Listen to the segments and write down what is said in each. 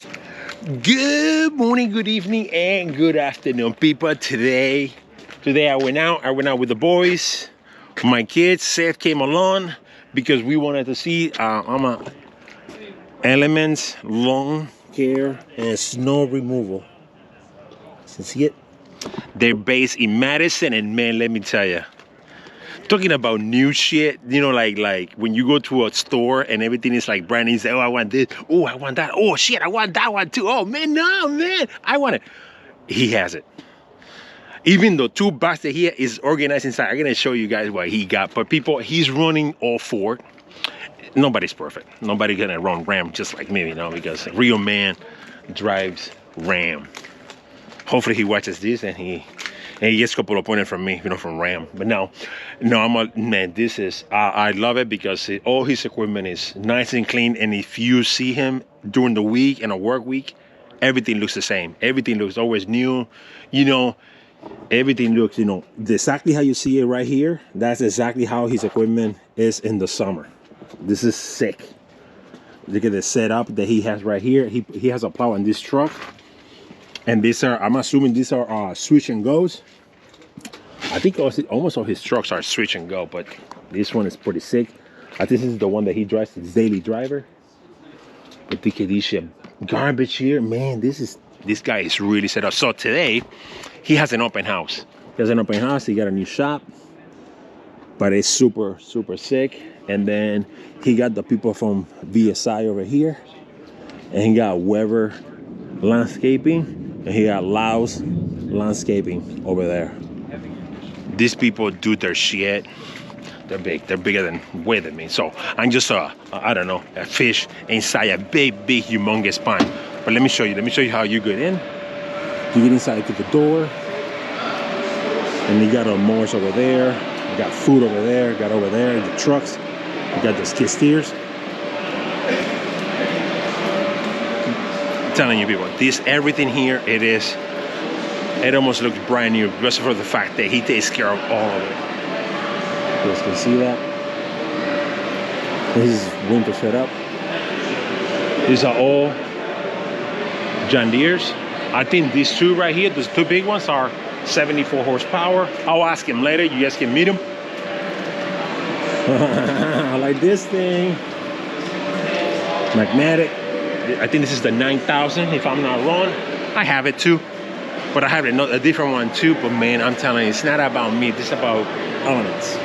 Good morning, good evening, and good afternoon, people. Today I went out with the boys. My kids, Seth came along because we wanted to see Elements lawn care and snow removal. See it? They're based in Madison, and man, let me tell you, talking about new shit, like when you go to a store and everything is like brand new. You say, oh, I want this. Oh, I want that. Oh shit, I want that one too. Oh man, no man, I want it. He has it. Even the two bags that he is organized inside. I'm gonna show you guys what he got. But people, he's running all four. Nobody's perfect. Nobody gonna run Ram just like me, because a real man drives Ram. Hopefully he watches this and he gets a couple of pointers from me, from Ram. But no, man, this is, I love it because all his equipment is nice and clean. And if you see him during the week and a work week, everything looks the same. Everything looks always new, everything looks, exactly how you see it right here. That's exactly how his equipment is in the summer. This is sick. Look at the setup that he has right here. He has a plow on this truck. And these are, I'm assuming these are switch and goes. I think almost all his trucks are switch and go, but this one is pretty sick. I think this is the one that he drives, his daily driver. But look at this shit. Garbage here, man, this guy is really set up. So today, he has an open house. He got a new shop, but it's super, super sick. And then he got the people from VSI over here. And he got Weber Landscaping. And he got Laos Landscaping over there. These people do their shit. They're big. They're bigger way than me. So I'm just a fish inside a big, humongous pond. But let me show you. Let me show you how you get in. You get inside to the door. And you got a mowers over there. You got food over there. Got over there the trucks. You got the skid steers. Telling you people, everything here, it almost looks brand new just for the fact that he takes care of all of it. You guys can see that. This is winter setup. These are all John Deere's. I think these two right here, those two big ones, are 74 horsepower. I'll ask him later. You guys can meet him. I like this thing. Magnetic. I think this is the 9000, if I'm not wrong. I have it too, but I have a different one too. But man, I'm telling you, it's not about me. This is about Elements.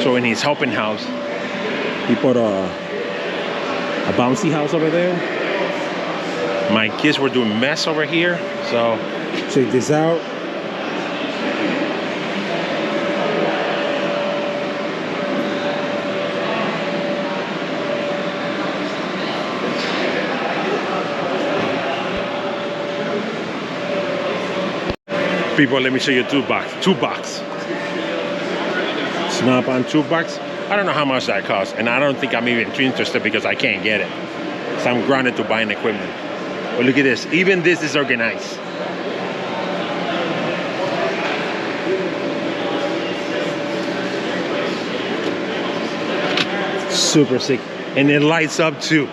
So in his helping house, he put a bouncy house over there. My kids were doing mess over here, so check this out. People, let me show you two box. Snap-on 2 bucks. I don't know how much that costs, and I don't think I'm even too interested because I can't get it. So I'm grounded to buying equipment. But look at this. Even this is organized. Super sick. And it lights up too.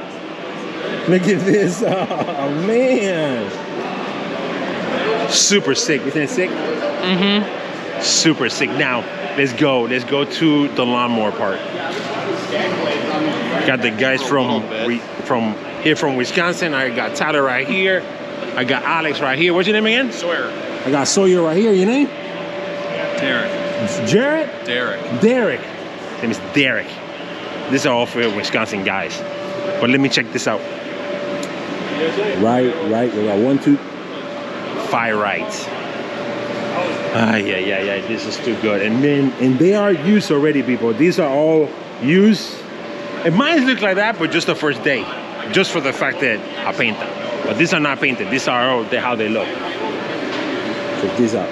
Look at this. Oh man. Super sick. Isn't it sick? Mm-hmm. Super sick. Now, let's go to the lawnmower part. Got the guys from here from Wisconsin. I got Tyler right here. I got Alex right here. What's your name again? Sawyer. I got Sawyer right here. Your name? Derek. Jared? Derek. Derek. His name is Derek. These are all for Wisconsin guys. But let me check this out. Right. We got 1, 2, 5 rights. Yeah. This is too good. And they are used already, people. These are all used. And mine look like that, but just the first day. Just for the fact that I paint them. But these are not painted. These are all how they look. Check this out.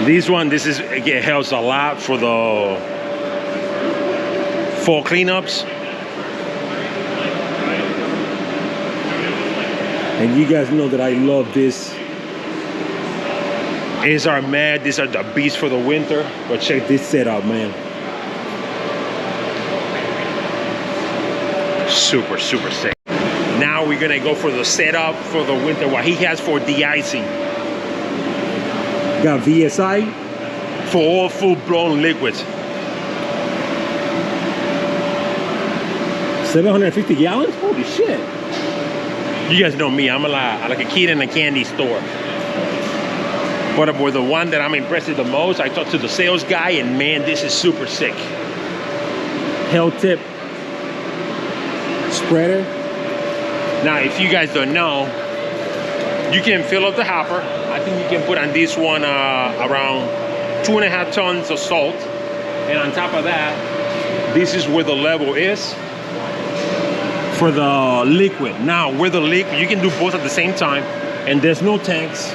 It helps a lot for the fall cleanups. And you guys know that I love this These are mad. These are the beasts for the winter. But check this setup, man. Super, super sick. Now we're gonna go for the setup for the winter. What he has for de-icing. Got VSI for all full-blown liquids. 750 gallons? Holy shit. You guys know me, I'm like a kid in a candy store. But with the one that I'm impressed with the most, I talked to the sales guy, and man, this is super sick. Hell tip spreader. Now, if you guys don't know, you can fill up the hopper. I think you can put on this one around 2.5 tons of salt. And on top of that, this is where the level is for the liquid. Now, with the liquid, you can do both at the same time, and there's no tanks.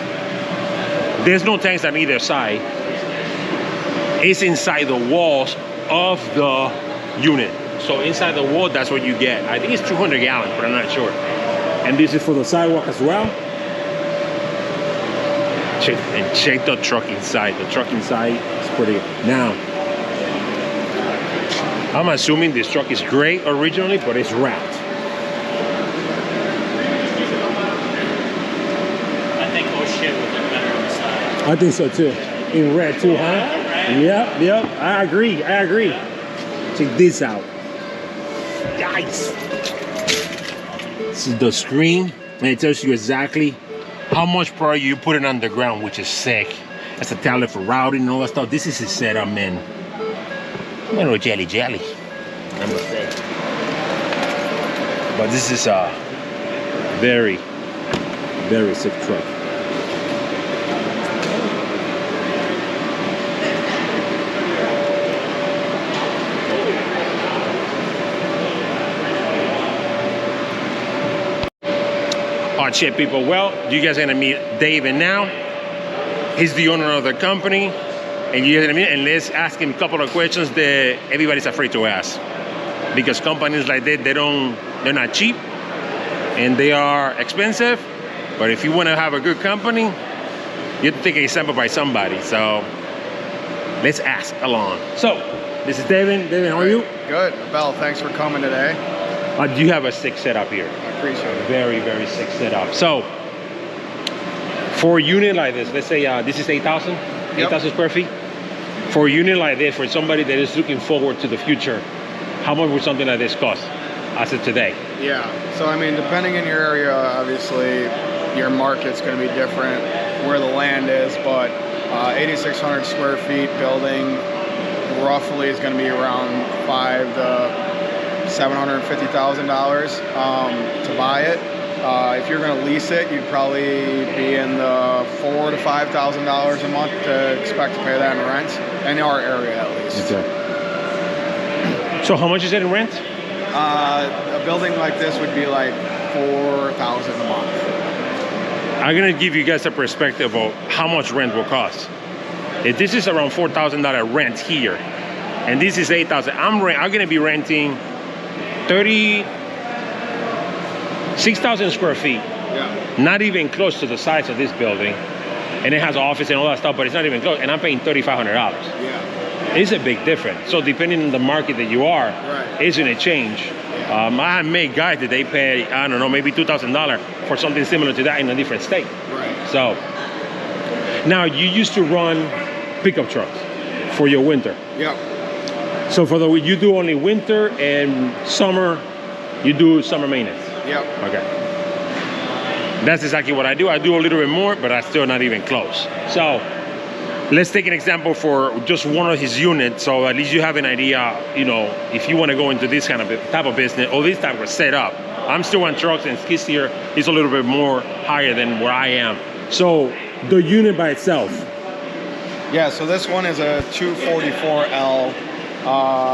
There's no tanks on either side. It's inside the walls of the unit. So inside the wall, that's what you get. I think it's 200 gallons, but I'm not sure. And this is for the sidewalk as well. Check the truck inside. The truck inside is pretty good. Now, I'm assuming this truck is gray originally, but it's wrapped. I think those shit would look better on the side. I think so too. In red too, huh? Yep. I agree. Check this out. Yikes. This is the screen, and it tells you exactly how much power you put it underground, which is sick. That's a tablet for routing and all that stuff. This is his setup, man. A little jelly, I must say. But this is a very, very sick truck. Alright, shit, people. Well, you guys are gonna meet Davin now. He's the owner of the company, and you guys are gonna meet. And let's ask him a couple of questions that everybody's afraid to ask, because companies like that, they're not cheap, and they are expensive. But if you want to have a good company, you have to take an example by somebody. So let's ask along. So this is Davin. Davin, how are you? Good. Bell, thanks for coming today. You have a sick setup here. I appreciate it. Very, very sick setup. So for a unit like this, let's say this is 8,000 square feet. For a unit like this, for somebody that is looking forward to the future, how much would something like this cost as of today? Yeah. So I mean, depending on your area, obviously your market's going to be different where the land is, but 8,600 square feet building roughly is going to be around $500,000 to $750,000 to buy it. If you're going to lease it, you'd probably be in the $4,000 to $5,000 a month to expect to pay that in rent, in our area at least. Okay. So how much is it in rent? A building like this would be like $4,000 a month. I'm gonna give you guys a perspective of how much rent will cost. If this is around $4,000 rent here, and this is $8,000, I'm gonna be renting 6,000 square feet. Yeah. Not even close to the size of this building, and it has an office and all that stuff, but it's not even close, and I'm paying $3,500. Yeah. It's a big difference. So depending on the market that you are, right, it's gonna change. Yeah. I have made guys that they pay, I don't know, maybe $2,000 for something similar to that in a different state. Right. So now you used to run pickup trucks for your winter. Yep. So for you do only winter, and summer, you do summer maintenance. Yep. Okay. That's exactly what I do. I do a little bit more, but I'm still not even close. So let's take an example for just one of his units, so at least you have an idea, you know, if you want to go into this kind of type of business or this type of setup. I'm still on trucks, and skid steer is a little bit more higher than where I am. So the unit by itself. Yeah, so this one is a 244L.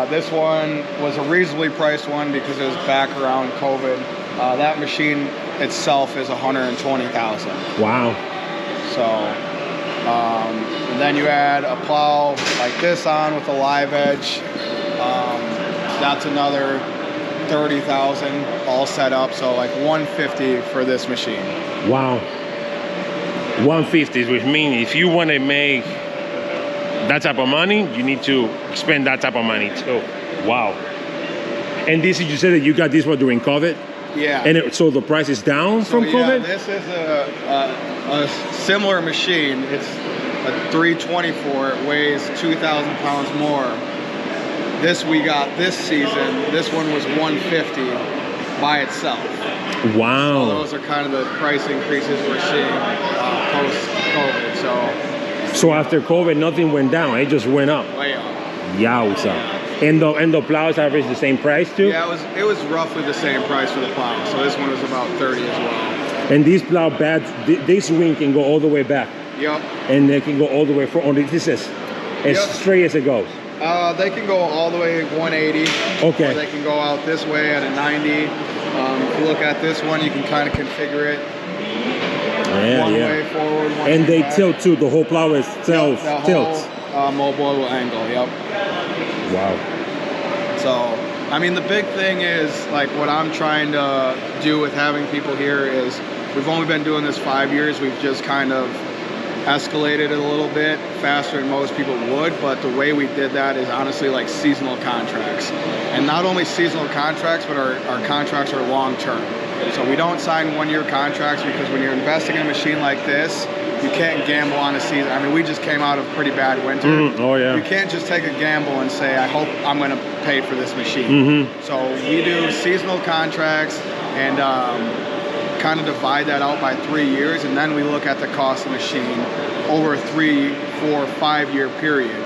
This one was a reasonably priced one because it was back around COVID. That machine itself is $120,000. Wow. So, and then you add a plow like this on with a live edge. That's another $30,000 all set up. So like $150 for this machine. Wow. 150, which means if you want to make that type of money, you need to spend that type of money too. Wow. And this, you said that you got this one during COVID? Yeah. And so the price is down from COVID? Yeah, this is a similar machine. It's a 324. It weighs 2,000 pounds more. This we got this season. This one was 150 by itself. Wow. So those are kind of the price increases we're seeing post-COVID. So after COVID, nothing went down. It just went up. Way up. Yowza. And the plows average the same price too? Yeah, it was roughly the same price for the plow. So this one was about 30 as well. And these plow beds, this wing can go all the way back. Yep. And they can go all the way from. This is as straight as it goes. They can go all the way 180. Okay. Or they can go out this way at a 90. If you look at this one, you can kind of configure it. One way forward, one and way they back. Tilt too. The whole plow is tilts. Mobile angle. Yep. Wow. So, I mean, the big thing is, like, what I'm trying to do with having people here is, we've only been doing this 5 years. We've just kind of escalated it a little bit faster than most people would, but the way we did that is honestly like seasonal contracts. And not only seasonal contracts, but our contracts are long-term. So we don't sign one-year contracts, because when you're investing in a machine like this, you can't gamble on a season. I mean, we just came out of a pretty bad winter. Oh yeah. You can't just take a gamble and say, I hope I'm going to pay for this machine. So we do seasonal contracts and kind of divide that out by 3 years, and then we look at the cost of the machine over a 3, 4, 5 year period.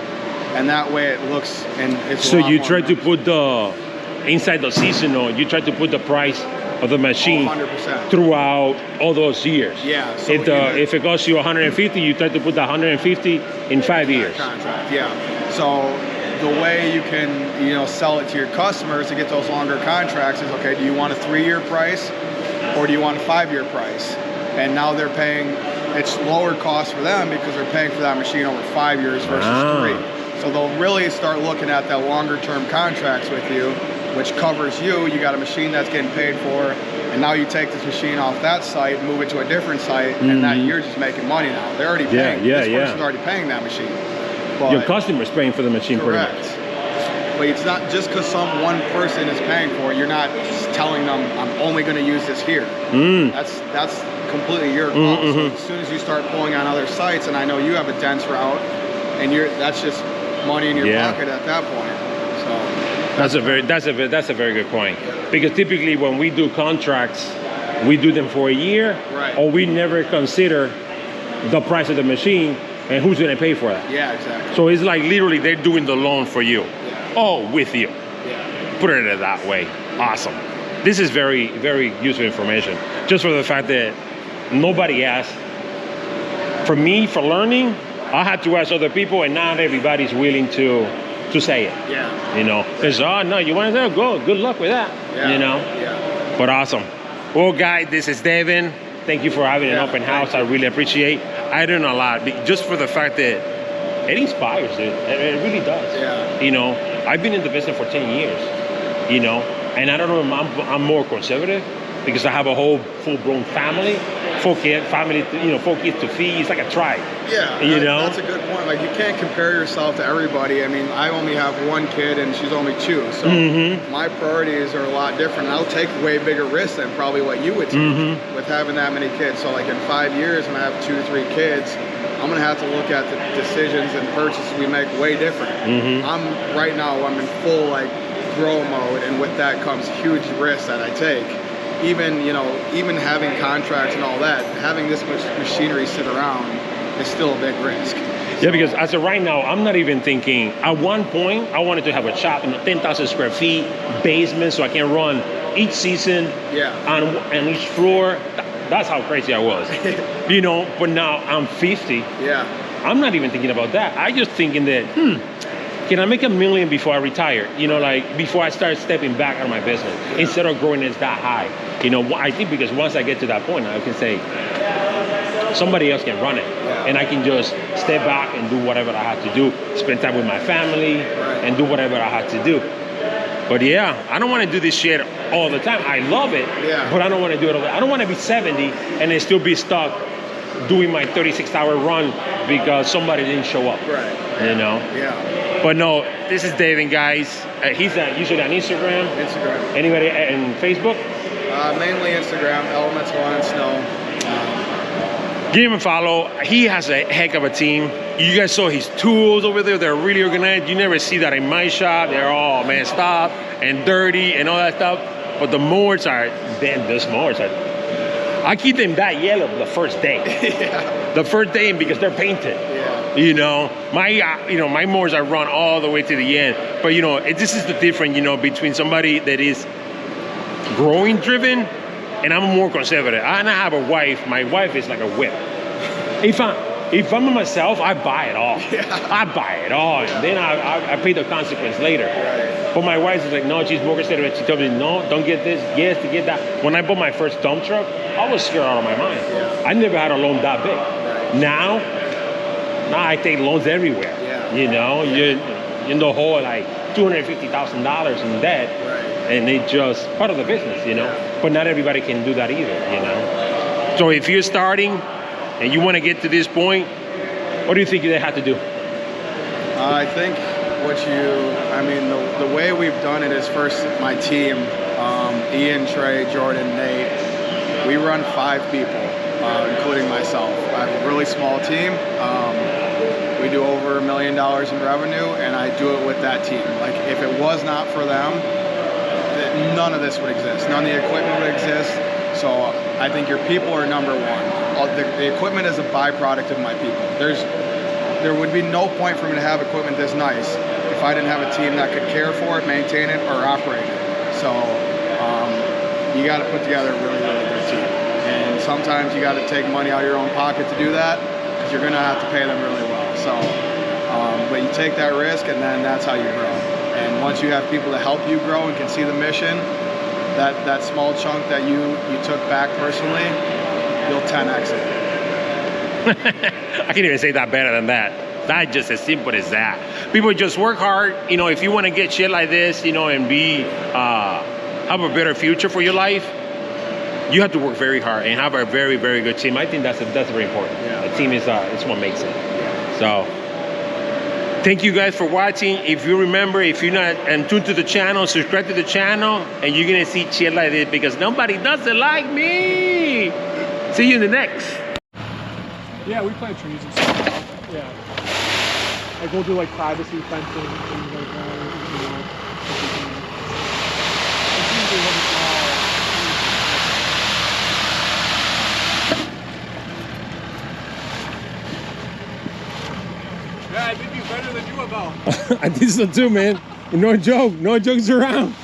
And that way it looks, and it's so you try to put the inside the seasonal, you try to put the price of the machine 100%. throughout all those years. Yeah. So if it costs you 150, you try to put the 150 in 5 years. Contract, yeah. So the way you can, sell it to your customers to get those longer contracts is, okay, do you want a 3-year price or do you want a 5-year price? And now they're paying, it's lower cost for them because they're paying for that machine over 5 years versus 3. So they'll really start looking at that longer term contracts with you, which covers you. You got a machine that's getting paid for, and now you take this machine off that site, move it to a different site, and that you're just making money now. They're already paying. This person's already paying that machine. But your customer's paying for the machine. Correct. Pretty much. But it's not just because one person is paying for it, you're not just telling them, I'm only going to use this here. That's completely your call. So as soon as you start pulling on other sites, and I know you have a dense route, and that's just money in your pocket at that point. So that's a very good point. Because typically when we do contracts, we do them for a year, or we never consider the price of the machine and who's going to pay for that. Yeah, exactly. So it's like literally they're doing the loan for you. With you. Put it that way. Awesome. This is very, very useful information. Just for the fact that nobody asked. For me, for learning, I had to ask other people, and not everybody's willing to say it. Yeah. It's, no, you want to say, good luck with that. Yeah. But awesome. Well, guys, this is Davin. Thank you for having an open house. I really appreciate. I learned a lot, just for the fact that it inspires, dude. It really does. Yeah. I've been in the business for 10 years, and I don't know if I'm more conservative because I have a whole full-blown family, 4 kids to feed. It's like a tribe. Yeah, that's a good point. Like, you can't compare yourself to everybody. I mean, I only have 1 kid and she's only 2, so my priorities are a lot different. And I'll take way bigger risks than probably what you would take with having that many kids. So like in 5 years, when I have 2 to 3 kids, I'm gonna have to look at the decisions and purchases we make way different. I'm in full like grow mode, and with that comes huge risks that I take. Even having contracts and all that, having this much machinery sit around is still a big risk. Yeah, because as of right now, I'm not even thinking. At one point, I wanted to have a shop in 10,000 square feet, basement, so I can run each season on each floor. That's how crazy I was, but now I'm 50. Yeah. I'm not even thinking about that. I just thinking that, can I make $1 million before I retire? Like before I start stepping back out of my business, instead of growing it that high. I think because once I get to that point, I can say, somebody else can run it. And I can just step back and do whatever I have to do, spend time with my family and do whatever I have to do. But yeah, I don't want to do this shit all the time. I love it, but I don't want to do it all the time. I don't want to be 70 and then still be stuck doing my 36-hour run because somebody didn't show up. Right. You know. Yeah. But no, this is Davin, guys. He's usually on Instagram. Anybody and Facebook? Mainly Instagram, Elemental on Snow. Give him a follow. He has a heck of a team. You guys saw his tools over there. They're really organized. You never see that in my shop. They're all messed up and dirty and all that stuff. But the mowers are, those mowers are, I keep them that yellow the first day. Yeah. The first day because they're painted. Yeah. You know, my mowers are run all the way to the end. But you know, this is the difference, you know, between somebody that is growing driven and I'm more conservative. And I have a wife. My wife is like a whip. If I'm myself, I buy it all. Yeah. I buy it all. And then I pay the consequence later. Right. But my wife is like, no, she's more conservative. She told me, no, don't get this, yes, to get that. When I bought my first dump truck, I was scared out of my mind. Yeah. I never had a loan that big. Right. Now I take loans everywhere. Yeah. You know, you're in the hole like $250,000 in debt. Right. And it's just part of the business, you know. Yeah. But not everybody can do that either, you know. So if you're starting and you want to get to this point, what do you think they have to do? I think the way we've done it is first my team, Ian, Trey, Jordan, Nate, we run 5 people, including myself. I have a really small team. We do over $1 million in revenue, and I do it with that team. Like, if it was not for them, none of this would exist. None of the equipment would exist. So I think your people are number one. The equipment is a byproduct of my people. There would be no point for me to have equipment this nice if I didn't have a team that could care for it, maintain it, or operate it. So you got to put together a really, really good team. And sometimes you got to take money out of your own pocket to do that because you're going to have to pay them really well. So, but you take that risk, and then that's how you grow. And once you have people to help you grow and can see the mission, that small chunk that you took back personally, you'll 10x it. I can't even say that better than that. That's just as simple as that. People just work hard. You know, if you want to get shit like this, you know, and have a better future for your life, you have to work very hard and have a very, very good team. I think that's very important. Yeah. The team is what makes it. So thank you guys for watching. If you remember, if you're not tuned to the channel, subscribe to the channel, and you're gonna see shit like this because nobody does it like me. See you in the next. Yeah, we plant trees and stuff. Yeah. Like we'll do like privacy fencing and things like that. You know, it's usually what it's all. Yeah, I think he's better than you about. I think so too, man. No joke. No jokes around.